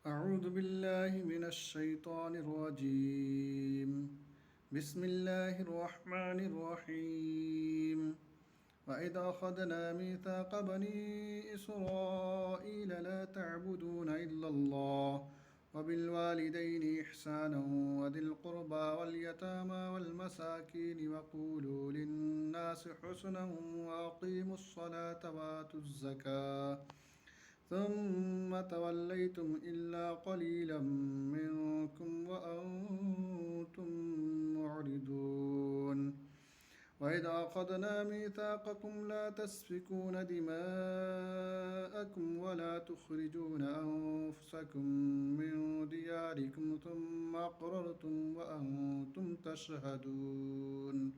أعوذ بالله من الشيطان الرجيم. بسم الله الرحمن الرحيم. وإذا أخذنا ميثاق بني إسرائيل لا تعبدون إلا الله وبالوالدين إحسانا وذي القربى واليتامى والمساكين وقولوا للناس حسنا وأقيموا الصلاة وآتوا الزكاة ثم توليتم إلا قليلا منكم وأنتم معرضون. وإذا أخذنا ميثاقكم لا تسفكون دماءكم ولا تخرجون أنفسكم من دياركم ثم أقررتم وأنتم تشهدون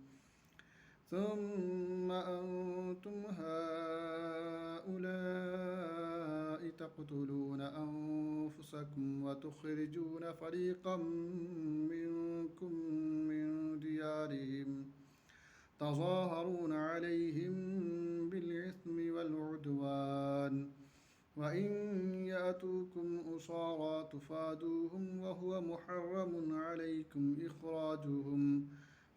ثم أنتم هؤلاء تقتلون أنفسكم وتخرجون فريقا منكم من ديارهم تظاهرون عليهم بالإثم والعدوان وإن يأتوكم أسارى تفادوهم وهو محرم عليكم إخراجهم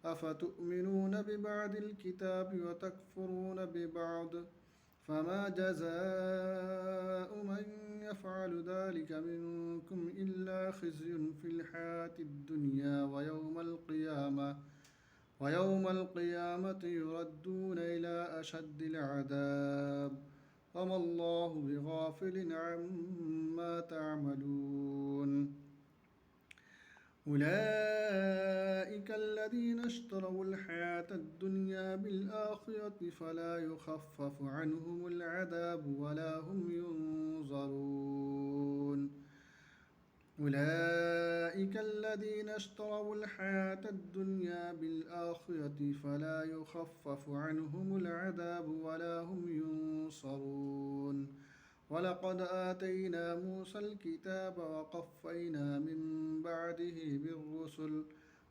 أفتؤمنون ببعض الكتاب وتكفرون ببعض فما جزاء من يفعل ذلك منكم إلا خزي في الحياة الدنيا ويوم القيامة يردون إلى أشد العذاب وما الله بغافل عما تعملون. أولئك الذين اشتروا الحياة الدنيا بالآخرة فلا يخفف عنهم العذاب ولا هم ينظرون. أولئك الذين اشتروا الحياة الدنيا بالآخرة فلا يخفف عنهم العذاب ولا هم ينصرون. ولقد آتينا موسى الكتاب وقفينا من بعده بالرسل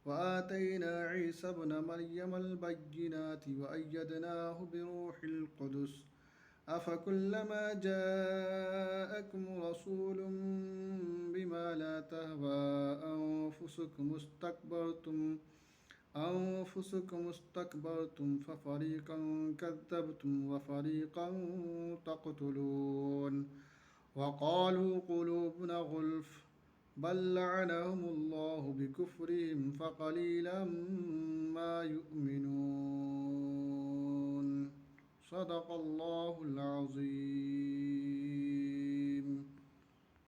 وآتينا عيسى ابن مريم البينات وأيدناه بروح القدس أفكلما جاءكم رسول بما لا تهوى أنفسكم استكبرتم ففريقا كذبتم وفريقا تقتلون وقالوا قلوبنا غلف بل لعنهم الله بكفرهم فقليلا ما يؤمنون. صدق الله العظيم.